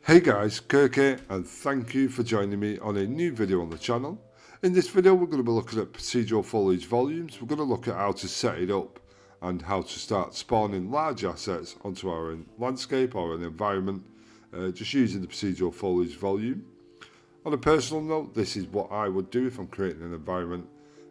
Hey guys, Kirk here, and thank you for joining me on a new video on the channel. In this video we're going to be looking at procedural foliage volumes. We're going to look at how to set it up and how to start spawning large assets onto our landscape or an environment just using the procedural foliage volume. On a personal note, this is what I would do if I'm creating an environment.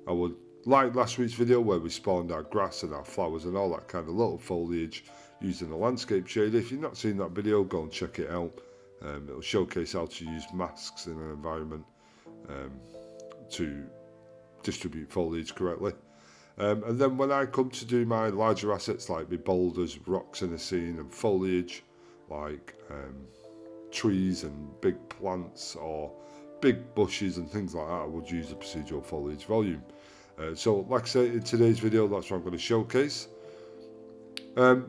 I would, like last week's video where we spawned our grass and our flowers and all that kind of little foliage using the landscape shader. If you've not seen that video, go and check it out. It'll showcase how to use masks in an environment to distribute foliage correctly. And then when I come to do my larger assets like my boulders, rocks in a scene, and foliage like trees and big plants or big bushes and things like that, I would use the procedural foliage volume. So like I say, in today's video, that's what I'm going to showcase.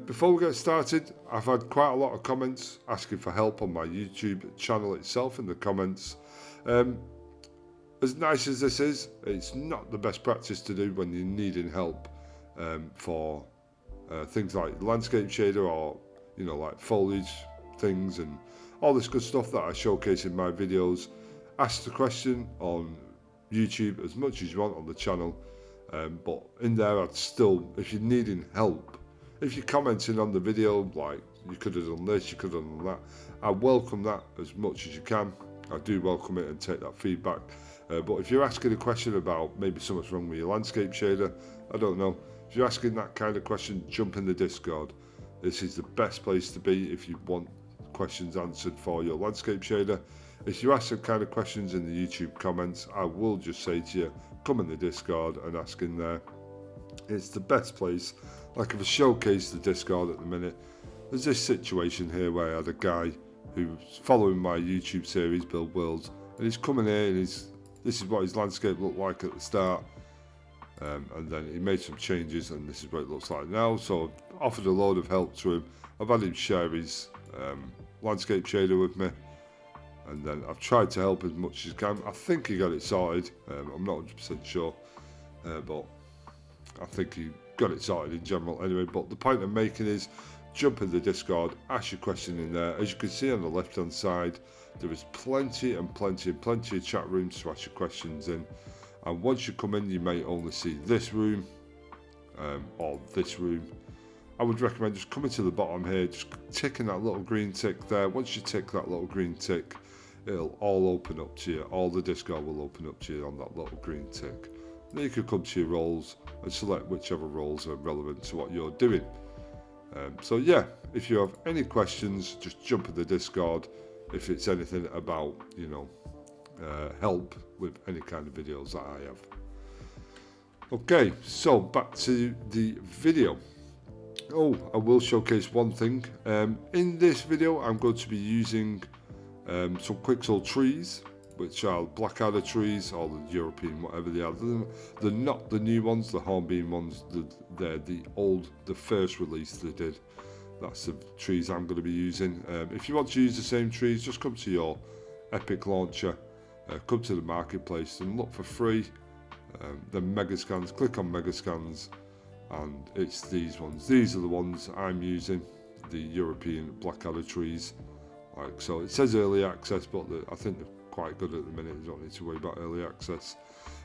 Before we get started, I've had quite a lot of comments asking for help on my YouTube channel itself in the comments. As nice as this is, it's not the best practice to do when you're needing help for things like landscape shader or, you know, like foliage things and all this good stuff that I showcase in my videos. Ask the question on YouTube as much as you want on the channel, but in there I'd still, if you're needing help, if you're commenting on the video like you could have done this, you could have done that, I welcome that as much as you can. I do welcome it and take that feedback. But if you're asking a question about maybe something's wrong with your landscape shader, I don't know. If you're asking that kind of question, jump in the Discord. This is the best place to be if you want questions answered for your landscape shader. If you ask some kind of questions in the YouTube comments, I will just say to you, come in the Discord and ask in there. It's the best place. Like if I showcase the Discord at the minute, there's this situation here where I had a guy who's following my YouTube series Build Worlds, and he's coming here and this is what his landscape looked like at the start, and then he made some changes and this is what it looks like now. So I've offered a load of help to him. I've had him share his landscape shader with me, and then I've tried to help as much as I can. I think he got it sorted. I'm not 100% sure, but I think he got it sorted in general anyway. But the point I'm making is jump in the Discord, ask your question in there. As you can see on the left hand side, there is plenty of chat rooms to ask your questions in, and once you come in you may only see this room or this room. I would recommend just coming to the bottom here, just ticking that little green tick there. Once you tick that little green tick, it'll all open up to you. All the Discord will open up to you on that little green tick. Then you can come to your roles and select whichever roles are relevant to what you're doing. So yeah, if you have any questions, just jump in the Discord. If it's anything about, you know, help with any kind of videos that I have. Okay, so back to the video. Oh, I will showcase one thing. In this video, I'm going to be using some Quixel trees, which are blackadder trees or the European, whatever they are. They're not the new ones, the hornbeam ones. They're the first release they did. That's the trees I'm going to be using. If you want to use the same trees, just come to your Epic launcher, come to the marketplace and look for free. The Megascans, click on Megascans, and it's these ones. These are the ones I'm using, the European blackadder trees. Like so, it says early access, but I think they're quite good at the minute. You don't need to worry about early access.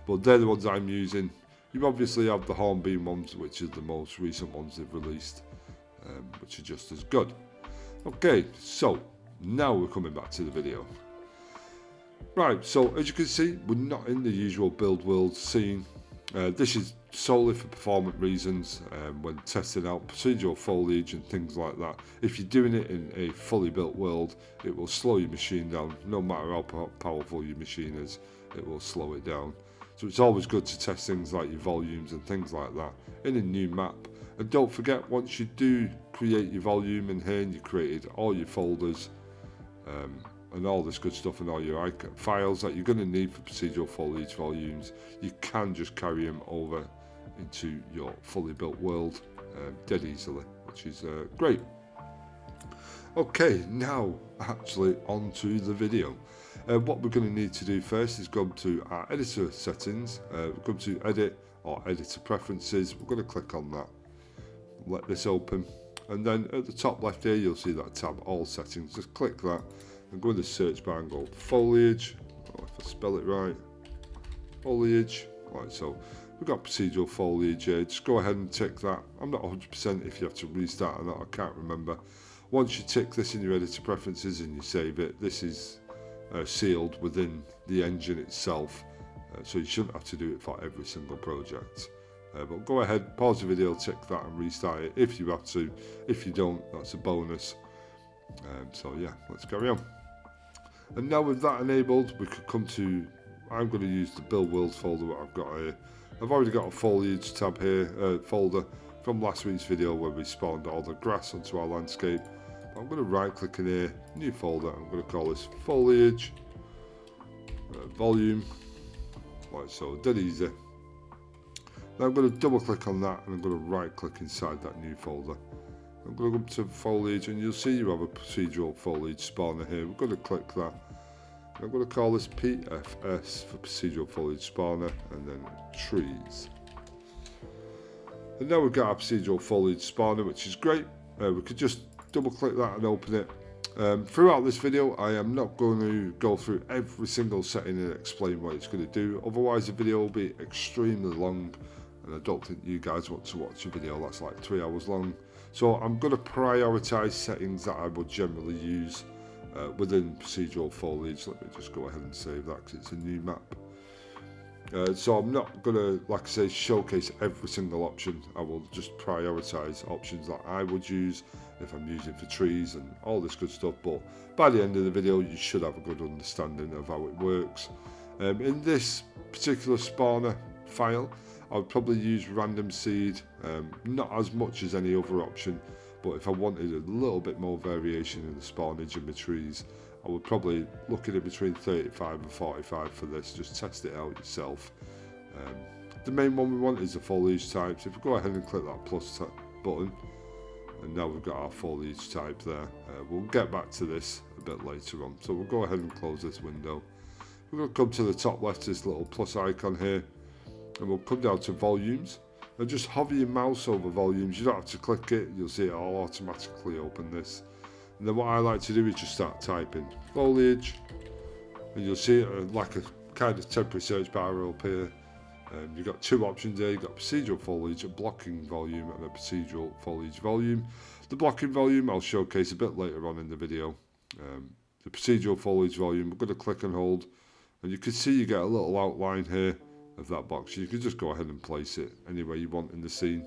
But they're the ones I'm using. You obviously have the hornbeam ones, which are the most recent ones they've released, which are just as good. Okay, so now we're coming back to the video. Right, so as you can see, we're not in the usual build world scene. This is solely for performance reasons when testing out procedural foliage and things like that. If you're doing it in a fully built world, it will slow your machine down. No matter how powerful your machine is, it will slow it down. So it's always good to test things like your volumes and things like that in a new map. And don't forget, once you do create your volume in here and you created all your folders and all this good stuff and all your files that you're going to need for procedural foliage volumes, you can just carry them over into your fully built world dead easily, which is great. Okay, now actually onto the video. What we're going to need to do first is go to our editor settings, go to edit or editor preferences. We're going to click on that, let this open, and then at the top left here you'll see that tab all settings. Just click that and go in the search bar and go foliage, or if I spell it right, foliage, like so. We've got procedural foliage here, just go ahead and tick that. I'm not 100% if you have to restart or not, I can't remember. Once you tick this in your editor preferences and you save it, this is sealed within the engine itself, so you shouldn't have to do it for every single project. But go ahead, pause the video, tick that and restart it if you have to. If you don't, that's a bonus. So yeah, let's carry on. And now with that enabled, we could come to, I'm going to use the build world folder that I've got here. I've already got a foliage tab here, folder from last week's video where we spawned all the grass onto our landscape. I'm going to right click in here, new folder, I'm going to call this foliage volume, like so, dead easy. Now I'm going to double click on that and I'm going to right click inside that new folder. I'm going to go up to foliage and you'll see you have a procedural foliage spawner here. We're going to click that. I'm going to call this PFS for procedural foliage spawner and then trees. And now we've got our procedural foliage spawner, which is great. We could just double click that and open it. Throughout this video I am not going to go through every single setting and explain what it's going to do, otherwise the video will be extremely long and I don't think you guys want to watch a video that's like 3 hours long. So I'm going to prioritise settings that I would generally use within procedural foliage. Let me just go ahead and save that because it's a new map. So I'm not going to, like I say, showcase every single option. I will just prioritise options that I would use if I'm using for trees and all this good stuff. But by the end of the video you should have a good understanding of how it works. In this particular spawner file I would probably use random seed, not as much as any other option, but if I wanted a little bit more variation in the spawnage and the trees, I would probably look at it between 35 and 45 for this, just test it out yourself. The main one we want is the foliage types. If we go ahead and click that plus button, and now we've got our foliage type there. We'll get back to this a bit later on, so we'll go ahead and close this window. We're going to come to the top left, this little plus icon here, and we'll come down to volumes and just hover your mouse over volumes. You don't have to click it, you'll see it all automatically open this. And then what I like to do is just start typing foliage, and you'll see it like a kind of temporary search bar up here. You've got two options there. You've got procedural foliage, a blocking volume, and a procedural foliage volume. The blocking volume I'll showcase a bit later on in the video. The procedural foliage volume, we're going to click and hold, and you can see you get a little outline here of that box. You can just go ahead and place it anywhere you want in the scene.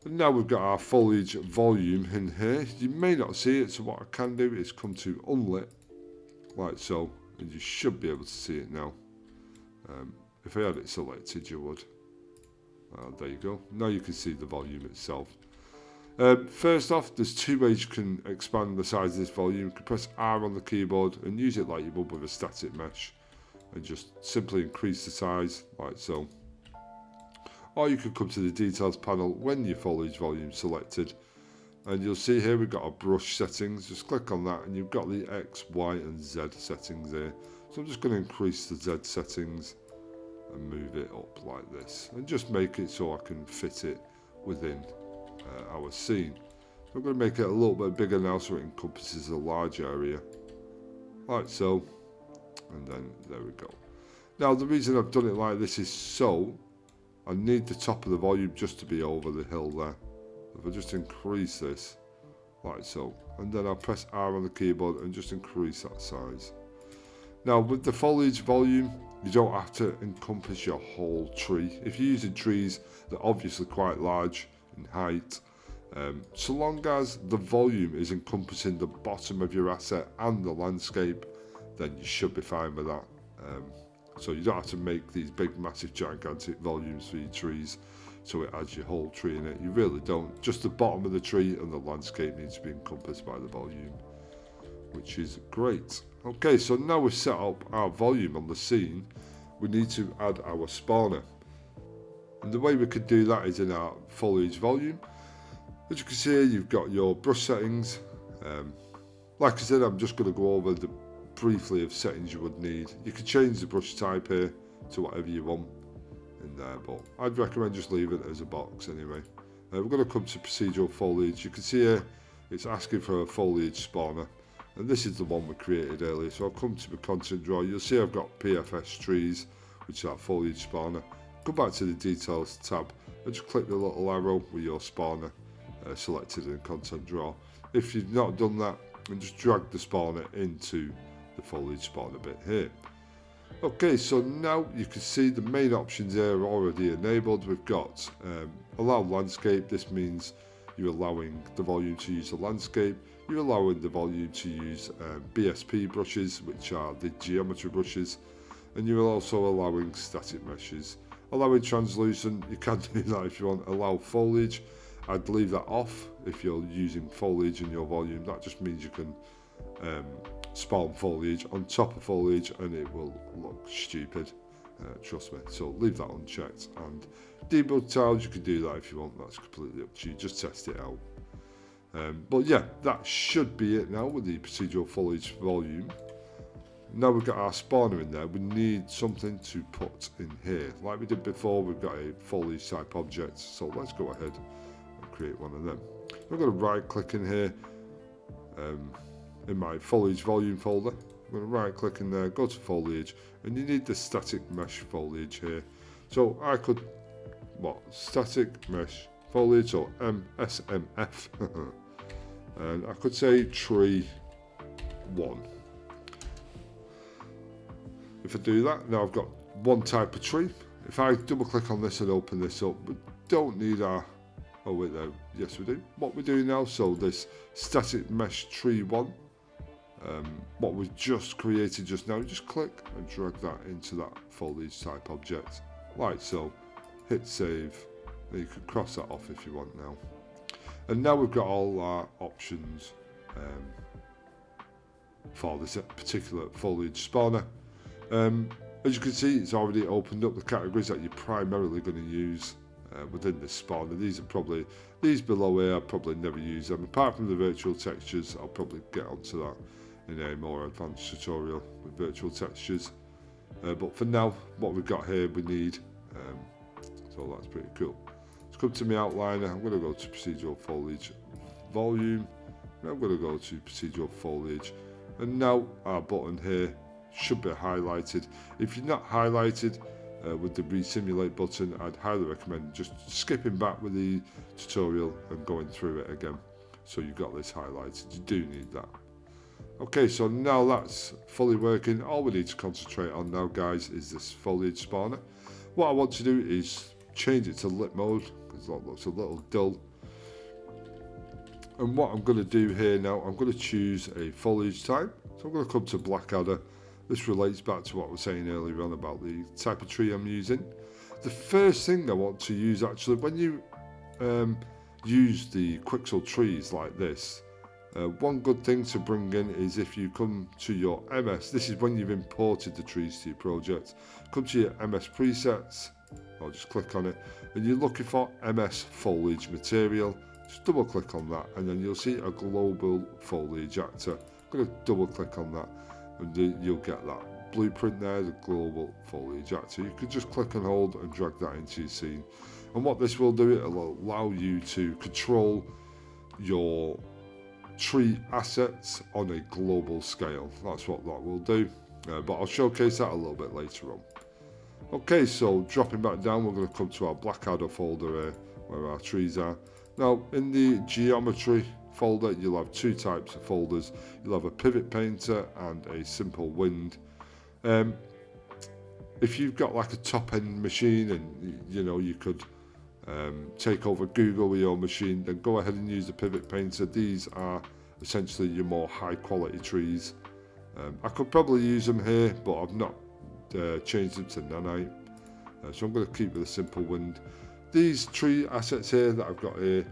And now we've got our foliage volume in here. You may not see it, so what I can do is come to unlit, like so, and you should be able to see it now. If I had it selected, you would. There you go. Now you can see the volume itself. First off, there's two ways you can expand the size of this volume. You can press R on the keyboard and use it like you would with a static mesh, and just simply increase the size, like so. Or you could come to the details panel when your foliage volume is selected, and you'll see here we've got our brush settings. Just click on that and you've got the X, Y and Z settings here. So I'm just going to increase the Z settings and move it up like this, and just make it so I can fit it within our scene. So I'm going to make it a little bit bigger now so it encompasses a large area, like so, and then there we go. Now the reason I've done it like this is so I need the top of the volume just to be over the hill there. If I just increase this, like so, and then I'll press R on the keyboard and just increase that size. Now with the foliage volume, you don't have to encompass your whole tree. If you're using trees that are obviously quite large in height, so long as the volume is encompassing the bottom of your asset and the landscape, then you should be fine with that. So you don't have to make these big massive gigantic volumes for your trees so it adds your whole tree in it. You really don't. Just the bottom of the tree and the landscape needs to be encompassed by the volume, which is great. Okay, so now we've set up our volume on the scene, we need to add our spawner. And the way we could do that is in our foliage volume. As you can see here, you've got your brush settings. Like I said, I'm just going to go over the briefly of settings you would need. You can change the brush type here to whatever you want in there, but I'd recommend just leave it as a box anyway. We're going to come to procedural foliage. You can see here it's asking for a foliage spawner. and this is the one we created earlier. So I'll come to the content drawer. You'll see I've got PFS trees, which is our foliage spawner. Go back to the details tab and just click the little arrow with your spawner selected in the content drawer. If you've not done that, and just drag the spawner into the foliage spawner bit here. Okay, so now you can see the main options here are already enabled. We've got allow landscape. This means you're allowing the volume to use the landscape. You're allowing the volume to use BSP brushes, which are the geometry brushes, and you're also allowing static meshes. Allowing translucent, you can do that if you want. Allow foliage, I'd leave that off if you're using foliage in your volume. That just means you can spawn foliage on top of foliage and it will look stupid, trust me. So leave that unchecked. And debug tiles, you can do that if you want. That's completely up to you. Just test it out. But yeah, that should be it now with the procedural foliage volume. Now we've got our spawner in there, we need something to put in here. Like we did before, we've got a foliage type object. So let's go ahead and create one of them. I'm going to right click in here in my foliage volume folder. I'm going to right click in there, go to foliage, and you need the static mesh foliage here. So I could, static mesh foliage, or SMF. And I could say tree 1. If I do that, now I've got one type of tree. If I double click on this and open this up, we don't need our, oh wait no, yes we do. What we're doing now, so this static mesh tree 1, what we've just created just now, just click and drag that into that foliage type object, like so. Hit save, and you can cross that off if you want now. And now we've got all our options for this particular foliage spawner. As you can see, it's already opened up the categories that you're primarily going to use within this spawner. These are probably, these below here, I'll probably never use them. Apart from the virtual textures, I'll probably get onto that in a more advanced tutorial with virtual textures. But for now, what we've got here, we need, so that's pretty cool. Let's come to my outliner. I'm going to go to Procedural Foliage Volume. Now I'm going to go to Procedural Foliage. And now our button here should be highlighted. If you're not highlighted with the Resimulate button, I'd highly recommend just skipping back with the tutorial and going through it again. So you've got this highlighted. You do need that. Okay, so now that's fully working. All we need to concentrate on now, guys, is this foliage spawner. What I want to do is change it to lit mode, because that looks a little dull. And what I'm going to do here now, I'm going to choose a foliage type. So I'm going to come to Blackadder. This relates back to what I was saying earlier on about the type of tree I'm using. The first thing I want to use, actually, when you use the Quixel trees like this, one good thing to bring in is if you come to your MS, this is when you've imported the trees to your project, come to your MS presets, or just click on it, and you're looking for MS foliage material, just double click on that, and then you'll see a global foliage actor. I'm going to double click on that, and you'll get that blueprint there, the global foliage actor. You could just click and hold and drag that into your scene. And what this will do, it will allow you to control your tree assets on a global scale. That's what that will do, but I'll showcase that a little bit later on. Okay, so dropping back down, we're going to come to our Blackadder folder here, where our trees are. Now, in the geometry folder, you'll have two types of folders. You'll have a pivot painter and a simple wind. If you've got like a top-end machine and you could take over Google with your machine, then go ahead and use the pivot painter. These are essentially your more high quality trees. I could probably use them here, but I've not changed them to nanite, so I'm going to keep with a simple wind. These tree assets here that I've got here,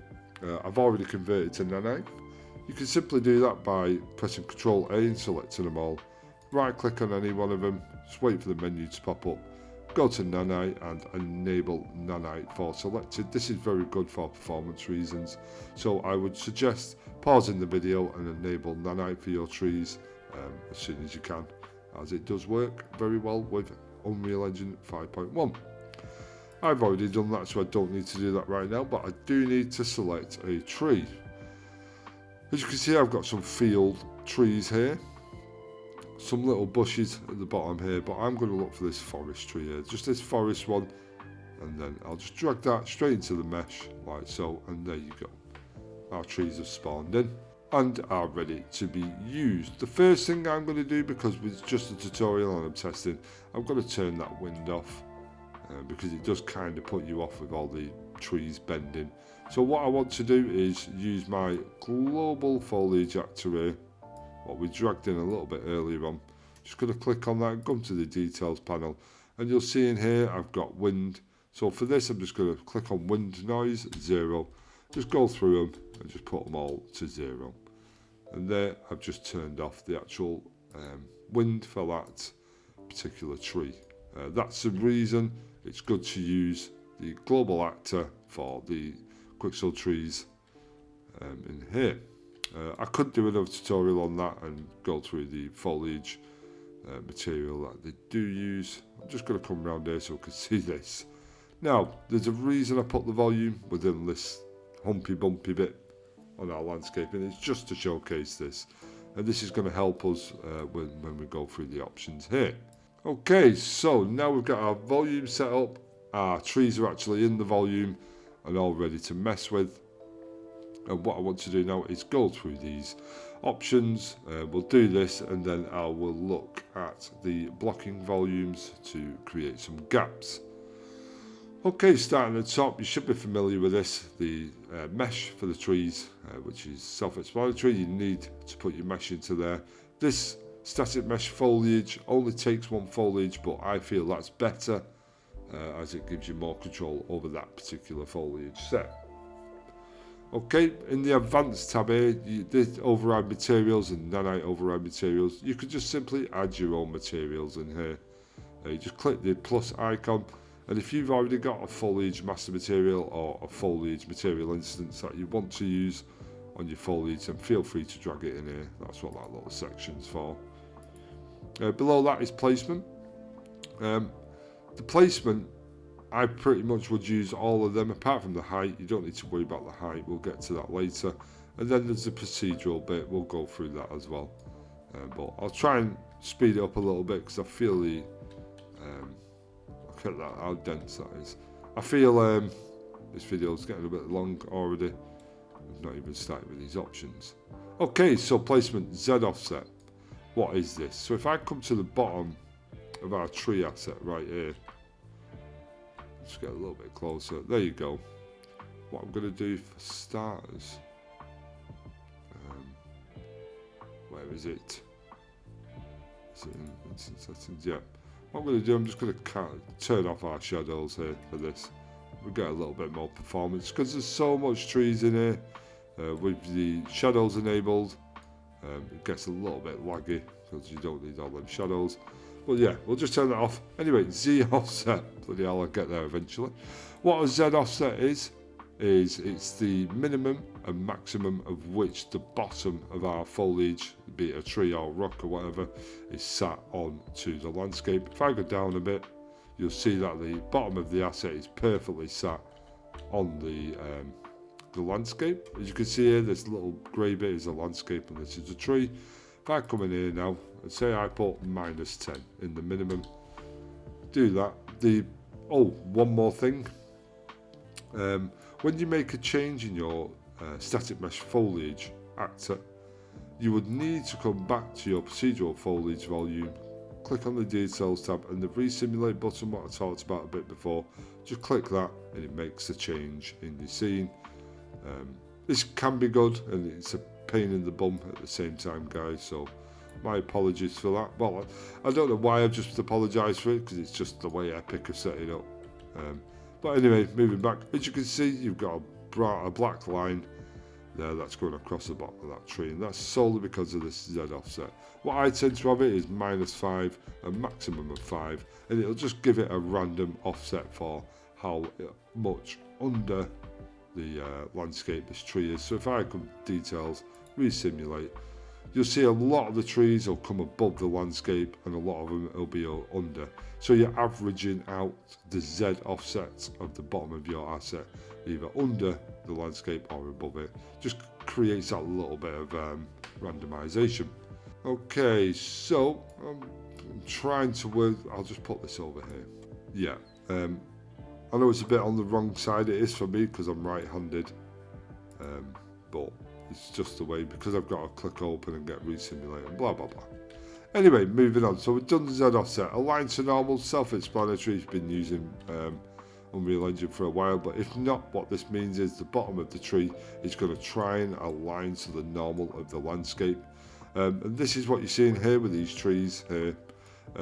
I've already converted to nanite. You can simply do that by pressing Ctrl A and selecting them all. Right click on any one of them, just wait for the menu to pop up. Go to nanite and enable nanite for selected. This is very good for performance reasons, so I would suggest pausing the video and enable nanite for your trees as soon as you can, as it does work very well with Unreal Engine 5.1. I've already done that, so I don't need to do that right now, but I do need to select a tree. As you can see, I've got some field trees here, some little bushes at the bottom here, but I'm going to look for this forest tree here, just this forest one, and then I'll just drag that straight into the mesh like so, and there you go. Our trees have spawned in and are ready to be used. The first thing I'm going to do, because it's just a tutorial and I'm testing, I'm going to turn that wind off because it does kind of put you off with all the trees bending. So what I want to do is use my global foliage actor here, what we dragged in a little bit earlier on. Just going to click on that and come to the details panel, and you'll see in here I've got wind. So for this I'm just going to click on wind noise 0, just go through them and just put them all to 0. And there I've just turned off the actual wind for that particular tree. That's the reason it's good to use the global actor for the Quixel trees in here. I could do another tutorial on that and go through the foliage material that they do use. I'm just going to come around here so we can see this. Now, there's a reason I put the volume within this humpy bumpy bit on our landscaping. It's just to showcase this, and this is going to help us when we go through the options here. Okay, so now we've got our volume set up, our trees are actually in the volume and all ready to mess with. And what I want to do now is go through these options. We'll do this, and then I will look at the blocking volumes to create some gaps. Okay, starting at the top, you should be familiar with this, the mesh for the trees, which is self-explanatory. You need to put your mesh into there. This static mesh foliage only takes one foliage, but I feel that's better as it gives you more control over that particular foliage set. Okay, in the advanced tab here, this override materials and nanite override materials, you could just simply add your own materials in here. You just click the plus icon, and if you've already got a foliage master material or a foliage material instance that you want to use on your foliage, then feel free to drag it in here. That's what that little section's for. Below that is placement. The placement, I pretty much would use all of them apart from the height. You don't need to worry about the height, we'll get to that later. And then there's the procedural bit, we'll go through that as well. But I'll try and speed it up a little bit because I feel the look at that, how dense that is. I feel this video is getting a bit long already. We've not even started with these options. Okay, so placement Z offset. What is this? So if I come to the bottom of our tree asset right here, let's get a little bit closer. There you go. What I'm going to do for starters, where is it? Is it in instance settings? Yeah. What I'm going to do, I'm just going to turn off our shadows here for this. We get a little bit more performance because there's so much trees in here. With the shadows enabled, it gets a little bit laggy because you don't need all them shadows. But yeah, we'll just turn that off. Anyway, Z offset. Bloody hell, I'll get there eventually. What a Z offset is it's the minimum and maximum of which the bottom of our foliage, be it a tree or rock or whatever, is sat on to the landscape. If I go down a bit, you'll see that the bottom of the asset is perfectly sat on the landscape. As you can see here, this little grey bit is a landscape and this is a tree. If I come in here now and say I put -10 in the minimum, do that. One more thing. When you make a change in your static mesh foliage actor, you would need to come back to your procedural foliage volume, click on the details tab and the resimulate button, what I talked about a bit before. Just click that and it makes the change in the scene. This can be good and it's a pain in the bum at the same time, guys, so my apologies for that. Well, I don't know why I've just apologised for it, because it's just the way Epic have set it up. But anyway, moving back, as you can see, you've got a black line there that's going across the bottom of that tree, and that's solely because of this Z offset. What I tend to have it is -5, a maximum of 5, and it'll just give it a random offset for how much under the landscape this tree is. So if I come details, resimulate, you'll see a lot of the trees will come above the landscape and a lot of them will be under. So you're averaging out the Z offsets of the bottom of your asset, either under the landscape or above it. Just creates that little bit of randomization. Okay, so I'm trying to work. I'll just put this over here. Yeah, I know it's a bit on the wrong side. It is for me because I'm right-handed, but it's just the way, because I've got to click open and get resimulate and blah blah blah. Anyway, moving on. So we've done the Z offset. Align to normal, self-explanatory. It's been using Unreal Engine for a while, but if not, what this means is the bottom of the tree is going to try and align to the normal of the landscape. And this is what you're seeing here with these trees here.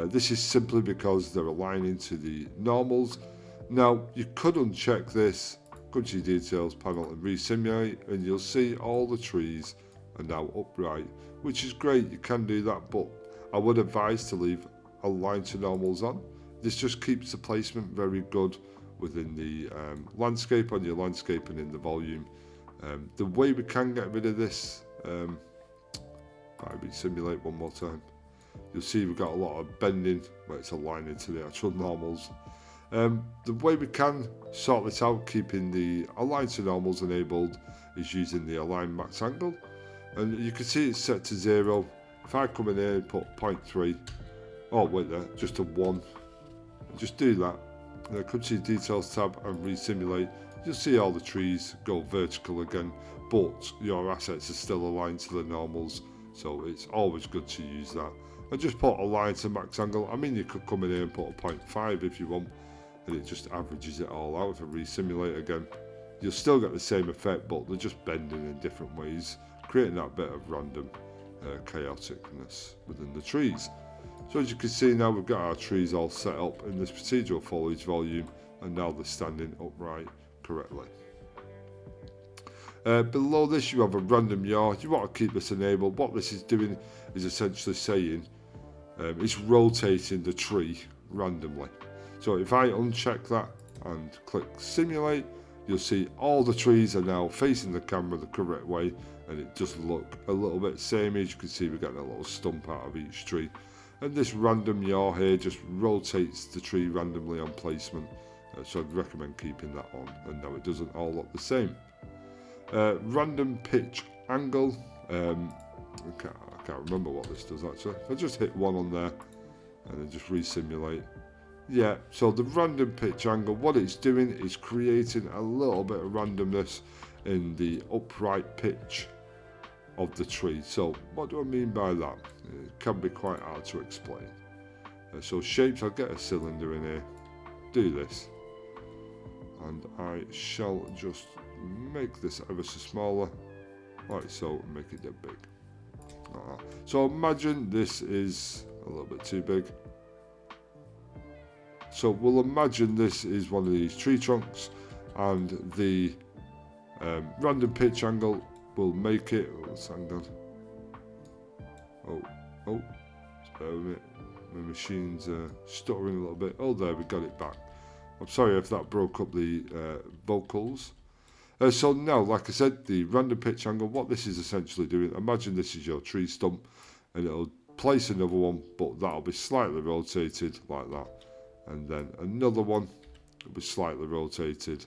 This is simply because they're aligning to the normals. Now, you could uncheck this, go to your details panel and resimulate, and you'll see all the trees are now upright, which is great. You can do that, but I would advise to leave align to normals on. This just keeps the placement very good within the landscape, on your landscape and in the volume. The way we can get rid of this, if I resimulate one more time, you'll see we've got a lot of bending where it's aligning to the actual normals. The way we can sort this out, keeping the align to normals enabled, is using the align max angle, and you can see it's set to 0. If I come in here and put 0.3, oh wait there, just a 1, just do that, and then come to your details tab and resimulate. You'll see all the trees go vertical again, but your assets are still aligned to the normals, so it's always good to use that. And just put align to max angle. I mean, you could come in here and put a 0.5 if you want, and it just averages it all out. If I resimulate again, you'll still get the same effect, but they're just bending in different ways, creating that bit of random chaoticness within the trees. So as you can see, now we've got our trees all set up in this procedural foliage volume, and now they're standing upright correctly. Below this you have a random yaw. You want to keep this enabled. What this is doing is essentially saying it's rotating the tree randomly. So if I uncheck that and click simulate, you'll see all the trees are now facing the camera the correct way, and it does look a little bit samey. As you can see, we're getting a little stump out of each tree, and this random yaw here just rotates the tree randomly on placement, so I'd recommend keeping that on, and now it doesn't all look the same. Random pitch angle, I can't remember what this does actually. If I just hit 1 on there and then just resimulate, yeah, so the random pitch angle, what it's doing is creating a little bit of randomness in the upright pitch of the tree. So what do I mean by that? It can be quite hard to explain. So shapes, I'll get a cylinder in here, do this, and I shall just make this ever so smaller, like so, and make it that big. So imagine this is a little bit too big. So we'll imagine this is one of these tree trunks, and the random pitch angle will make it. Oh, it's angled. Oh, bear with me. My machine's stuttering a little bit. Oh, there, we got it back. I'm sorry if that broke up the vocals. So now, like I said, the random pitch angle, what this is essentially doing, imagine this is your tree stump, and it'll place another one, but that'll be slightly rotated like that. And then another one will be slightly rotated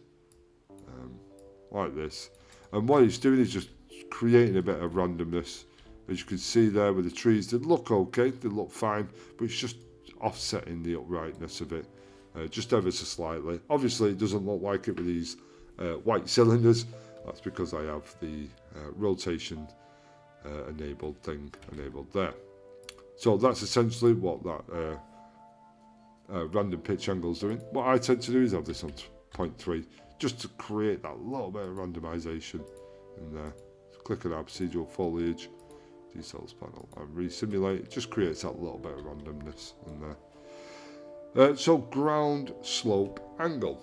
like this. And what it's doing is just creating a bit of randomness. As you can see there with the trees, they look okay, they look fine, but it's just offsetting the uprightness of it, just ever so slightly. Obviously it doesn't look like it with these white cylinders. That's because I have the rotation enabled there. So that's essentially what that random pitch angle is doing. What I tend to do is have this on 0.3 just to create that little bit of randomization in there. So click on our procedural foliage, details panel, and resimulate. It just creates that little bit of randomness in there. So ground slope angle.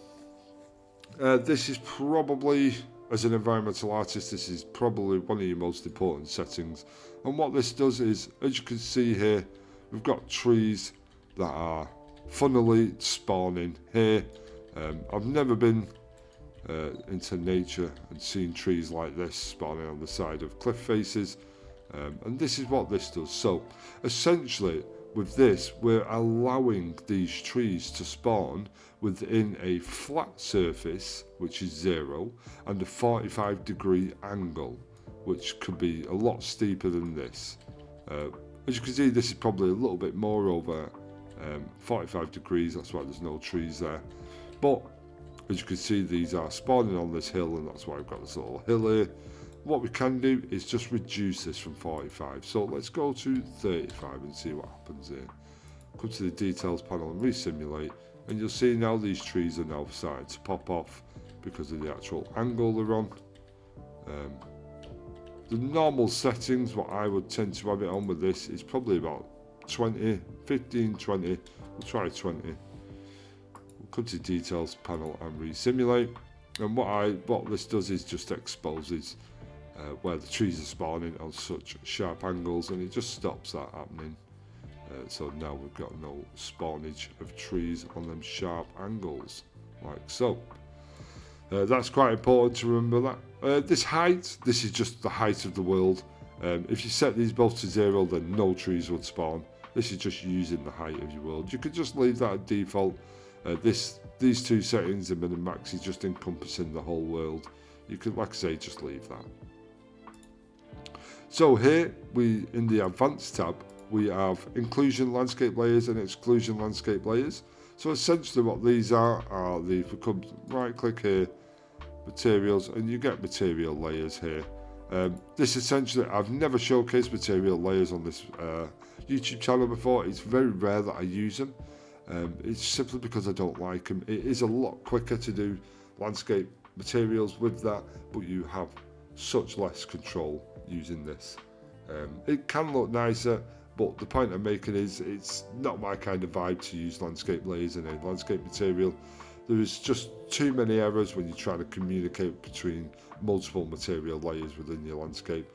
This is probably, as an environmental artist, this is probably one of your most important settings. And what this does is, as you can see here, we've got trees that are funnily spawning here. I've never been into nature and seen trees like this spawning on the side of cliff faces, and this is what this does. So essentially with this, we're allowing these trees to spawn within a flat surface, which is 0, and a 45-degree angle, which could be a lot steeper than this. As you can see, this is probably a little bit more over 45 degrees, that's why there's no trees there. But as you can see, these are spawning on this hill, and that's why I've got this little hill here. What we can do is just reduce this from 45. So let's go to 35 and see what happens here. Come to the details panel and resimulate, and you'll see now these trees are now starting to pop off because of the actual angle they're on. The normal settings, what I would tend to have it on with this, is probably about 20, 15, 20. We'll try 20. We'll come to the details panel and resimulate. And what this does is just exposes where the trees are spawning on such sharp angles, and it just stops that happening. So now we've got no spawnage of trees on them sharp angles, like so. That's quite important to remember that. This height, this is just the height of the world. If you set these both to 0, then no trees would spawn. This is just using the height of your world. You could just leave that at default. These two settings, the min and max, is just encompassing the whole world. You could, like I say, just leave that. So here, in the Advanced tab, we have inclusion landscape layers and exclusion landscape layers. So essentially what these are if we come right click here, materials, and you get material layers here. This essentially, I've never showcased material layers on this YouTube channel before. It's very rare that I use them. It's simply because I don't like them. It is a lot quicker to do landscape materials with that, but you have such less control using this. It can look nicer, but the point I'm making is it's not my kind of vibe to use landscape layers in a landscape material. There is just too many errors when you're trying to communicate between multiple material layers within your landscape.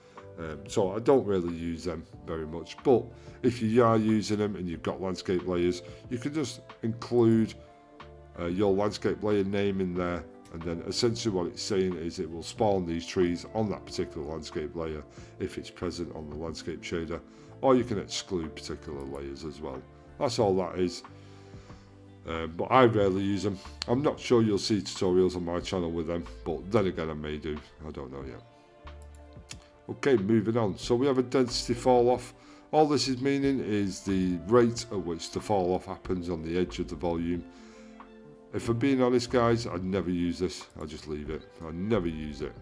So I don't really use them very much, but if you are using them and you've got landscape layers, you can just include your landscape layer name in there, and then essentially what it's saying is it will spawn these trees on that particular landscape layer if it's present on the landscape shader, or you can exclude particular layers as well. That's all that is. But I rarely use them. I'm not sure you'll see tutorials on my channel with them, but then again I may do, I don't know yet. Okay, moving on. So we have a density fall off. All this is meaning is the rate at which the fall off happens on the edge of the volume. If I'm being honest guys, I'd never use this. I just leave it. I never use it.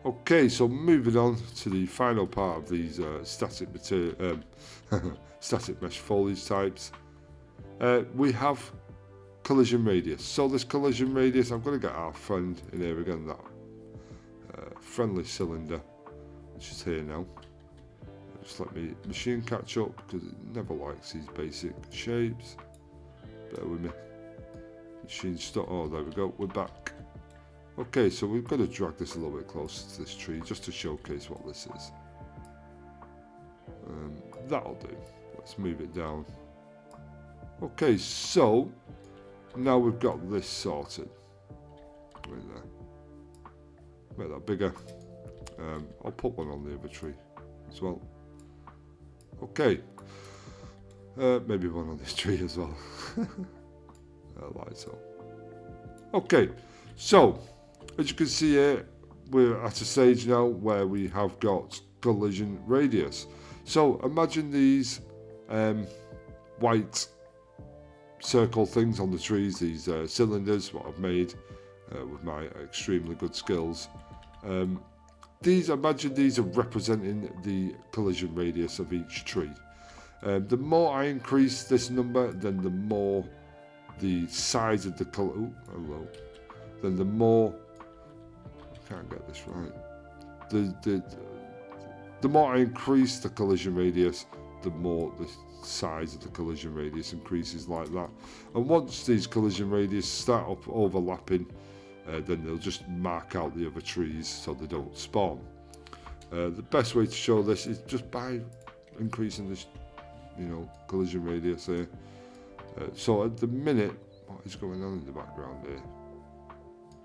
Okay, so moving on to the final part of these static mesh foliage types. We have collision radius. So this collision radius, I'm going to get our friend in here again, that friendly cylinder, which is here now. Just let me machine catch up because it never likes these basic shapes. Bear with me. Machine stop. Oh, there we go. We're back. Okay, so we've got to drag this a little bit closer to this tree just to showcase what this is. That'll do. Let's move it down. Okay, so now we've got this sorted. Right there. Make that bigger. I'll put one on the other tree as well. Okay. Maybe one on this tree as well. Like so. Okay, so as you can see here, we're at a stage now where we have got collision radius. So imagine these white circle things on the trees, these cylinders, what I've made with my extremely good skills. Imagine these are representing the collision radius of each tree. The more I increase this number, then the more the size of the then the more, I can't get this right, the more I increase the collision radius, the more the size of the collision radius increases, like that. And once these collision radius start up overlapping, then they'll just mark out the other trees so they don't spawn. The best way to show this is just by increasing this, collision radius here. So at the minute, what is going on in the background here?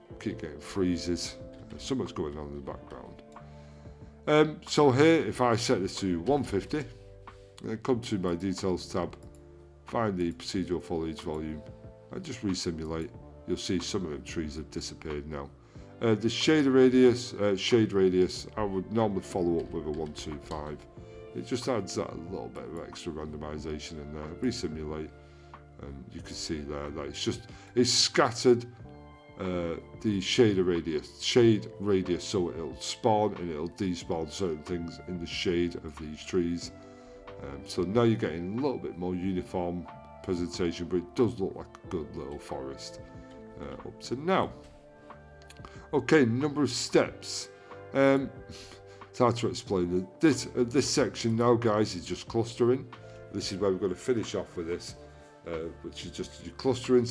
I keep getting freezes. So much going on in the background. So here, if I set this to 150, then come to my details tab, find the procedural foliage volume, and just resimulate. You'll see some of the trees have disappeared now. The shade radius, I would normally follow up with a 125. It just adds that a little bit of extra randomization in there. Resimulate, and you can see there that it's scattered the shade radius, so it'll spawn and it'll despawn certain things in the shade of these trees. So now you're getting a little bit more uniform presentation, but it does look like a good little forest up to now. Okay, number of steps. It's hard to explain. This section now, guys, is just clustering. This is where we're going to finish off with this, which is just your clustering.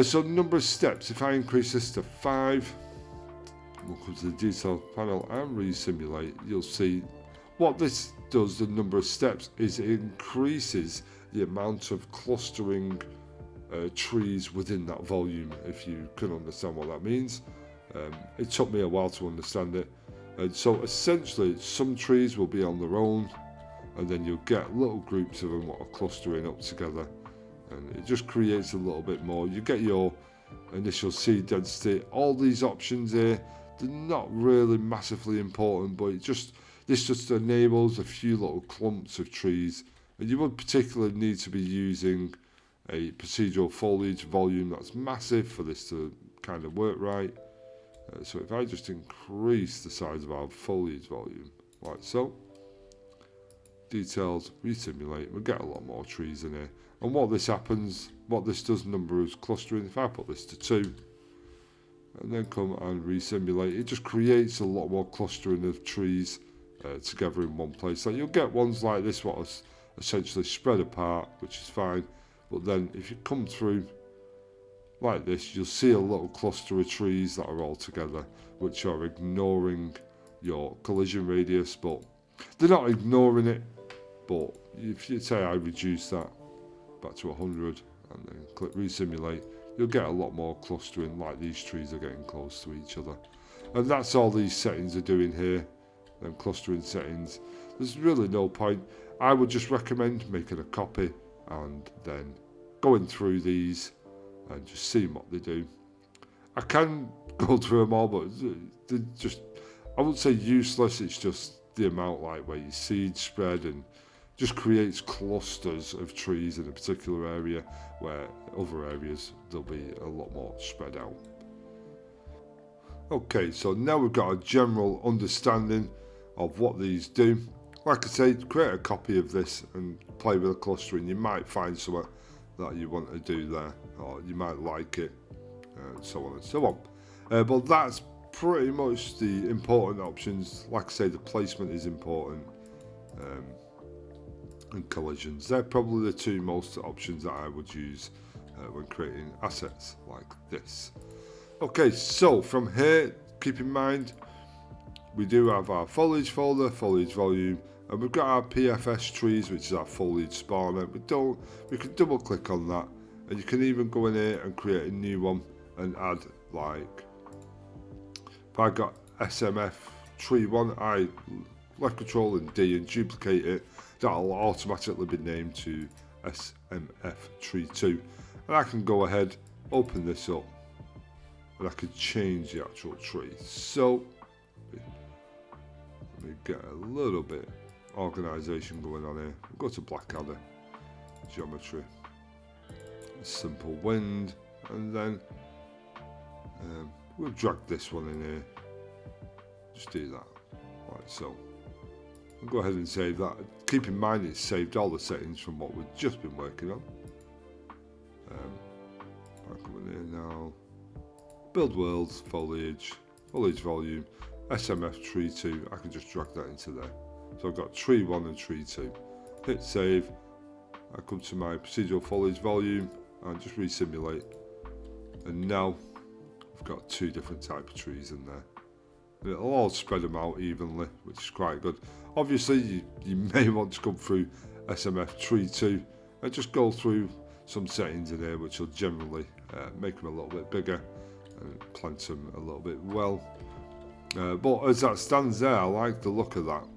So number of steps, if I increase this to 5, we'll come to the detail panel and resimulate, you'll see what this does, the number of steps, is it increases the amount of clustering trees within that volume, if you can understand what that means. It took me a while to understand it. And so essentially some trees will be on their own, and then you'll get little groups of them that are clustering up together, and it just creates a little bit more. You get your initial seed density. All these options here, they're not really massively important, but this just enables a few little clumps of trees, and you would particularly need to be using a procedural foliage volume that's massive for this to kind of work right. So if I just increase the size of our foliage volume, like so, details, resimulate, we'll get a lot more trees in here. And what this does, number of clustering, if I put this to 2, and then come and resimulate, it just creates a lot more clustering of trees together in one place. So you'll get ones like this, what is essentially spread apart, which is fine. But then if you come through like this, you'll see a little cluster of trees that are all together, which are ignoring your collision radius, but they're not ignoring it. But if you say I reduce that back to 100 and then click resimulate, you'll get a lot more clustering, like these trees are getting close to each other. And that's all these settings are doing here, them clustering settings. There's really no point. I would just recommend making a copy and then going through these and just seeing what they do. I can go through them all, but they're just, I wouldn't say useless, it's just the amount, like where your seeds spread, and just creates clusters of trees in a particular area, where other areas there'll be a lot more spread out. Okay, so now we've got a general understanding of what these do. Like I say, create a copy of this and play with the clustering. You might find something that you want to do there, or you might like it, and so on and so on. But that's pretty much the important options. Like I say, the placement is important, and collisions. They're probably the two most options that I would use when creating assets like this. Okay, so from here, keep in mind, we do have our foliage folder, foliage volume, and we've got our PFS trees, which is our foliage spawner. We can double click on that, and you can even go in here and create a new one and add, like, if I got SMF tree 1, I left control and D and duplicate it, that'll automatically be named to SMF tree 2. And I can go ahead, open this up, and I can change the actual tree. So let me get a little bit organization going on here. We'll go to Blackadder, geometry, simple wind, and then we'll drag this one in here. Just do that, like so. I'll go ahead and save that. Keep in mind it's saved all the settings from what we've just been working on. I'll come in here now. Build worlds, foliage volume, SMF tree 2. I can just drag that into there. So I've got tree 1 and tree 2. Hit save. I come to my procedural foliage volume and just resimulate. And now I've got 2 different types of trees in there. And it'll all spread them out evenly, which is quite good. Obviously, you may want to come through SMF tree 2 and just go through some settings in here, which will generally make them a little bit bigger and plant them a little bit well. But as that stands there, I like the look of that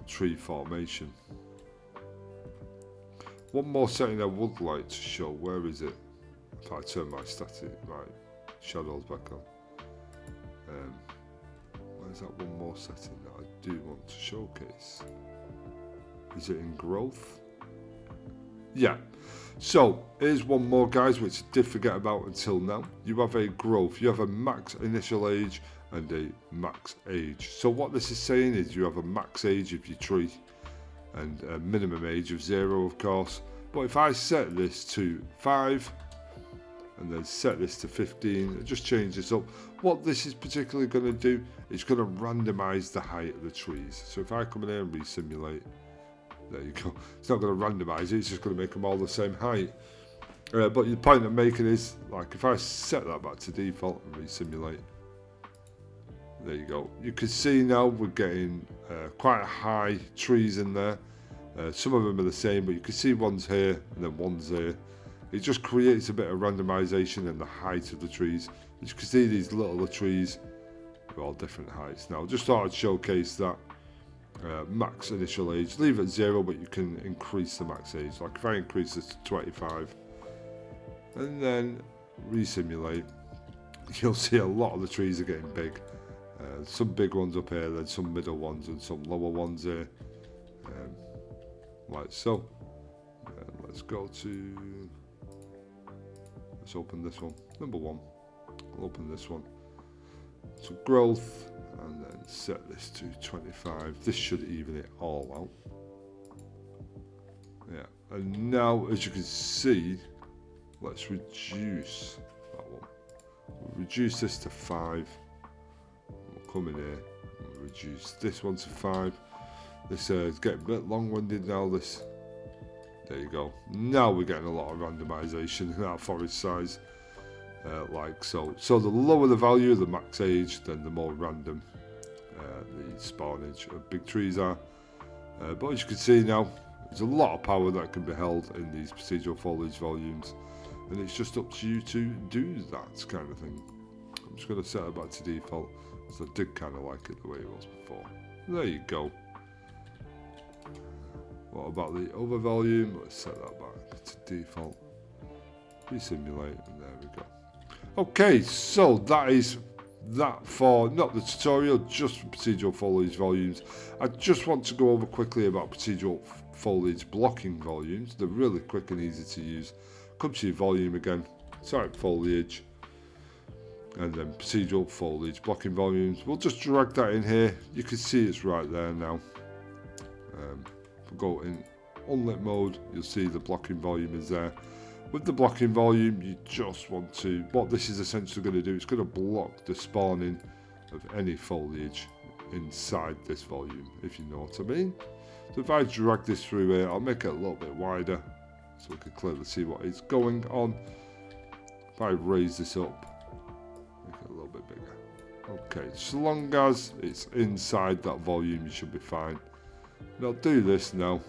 tree formation. One more setting I would like to show. Where is it? If I turn my static, right, shadows back on. Where's that one more setting that I do want to showcase? Is it in growth? Yeah. So here's one more, guys, which I did forget about until now. You have a growth, you have a max initial age and a max age. So what this is saying is you have a max age of your tree and a minimum age of 0, of course. But if I set this to 5 and then set this to 15 and just change this up, what this is particularly going to do is going to randomize the height of the trees. So if I come in here and resimulate, there you go. It's not going to randomize it, it's just going to make them all the same height. But the point I'm making is, like, if I set that back to default and resimulate, there you go. You can see now we're getting quite high trees in there. Some of them are the same, but you can see one's here and then one's here. It just creates a bit of randomization in the height of the trees. As you can see, these littler trees are all different heights. Now, just thought I'd showcase that. Max initial age, leave it 0, but you can increase the max age. Like if I increase this to 25 and then resimulate, you'll see a lot of the trees are getting big. Some big ones up here, then some middle ones and some lower ones here, like so. Let's go to, let's open this one, number 1. I'll open this one. So growth, and then set this to 25. This should even it all out. Yeah, and now as you can see, let's reduce that one. We'll reduce this to 5. We'll come in here and reduce this one to 5. This is getting a bit long-winded now, this. There you go. Now we're getting a lot of randomization in our forest size. Like so. So the lower the value of the max age, then the more random the spawnage of big trees are. But as you can see now, there's a lot of power that can be held in these procedural foliage volumes, and it's just up to you to do that kind of thing. I'm just going to set it back to default, because I did kind of like it the way it was before. There you go. What about the other volume? Let's set that back to default. Resimulate, and there we go. Okay, so that is that for not the tutorial, just for procedural foliage volumes. I just want to go over quickly about procedural foliage blocking volumes. They're really quick and easy to use. Come to your volume again, select foliage, and then procedural foliage blocking volumes. We'll just drag that in here. You can see it's right there now. If we go in unlit mode, you'll see the blocking volume is there. With the blocking volume, you just want to, what this is essentially going to do, it's going to block the spawning of any foliage inside this volume, if you know what I mean. So if I drag this through here, I'll make it a little bit wider so we can clearly see what is going on. If I raise this up, make it a little bit bigger. Okay, so long as it's inside that volume, you should be fine. And I'll do this now.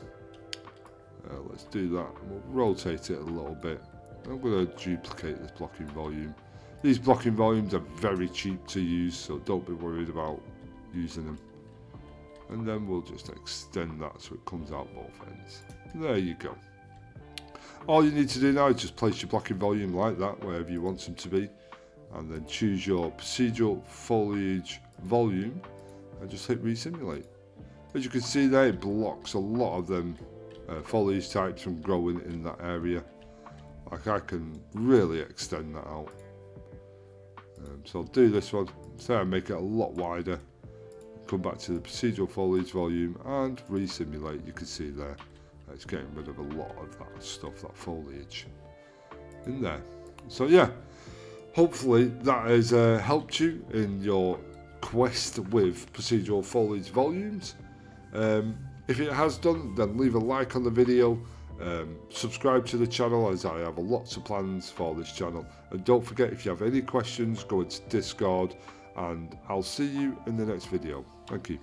Let's do that, and we'll rotate it a little bit. I'm going to duplicate this blocking volume. These blocking volumes are very cheap to use, so don't be worried about using them. And then we'll just extend that so it comes out both ends. There you go. All you need to do now is just place your blocking volume like that, wherever you want them to be, and then choose your procedural foliage volume and just hit resimulate. As you can see there, it blocks a lot of them foliage types from growing in that area. Like I can really extend that out. So I'll do this one, so I make it a lot wider. Come back to the procedural foliage volume and resimulate. You can see there, it's getting rid of a lot of that stuff, that foliage in there. So yeah, hopefully that has helped you in your quest with procedural foliage volumes. If it has done, then leave a like on the video, subscribe to the channel, as I have lots of plans for this channel, and don't forget, if you have any questions, go into Discord, and I'll see you in the next video. Thank you.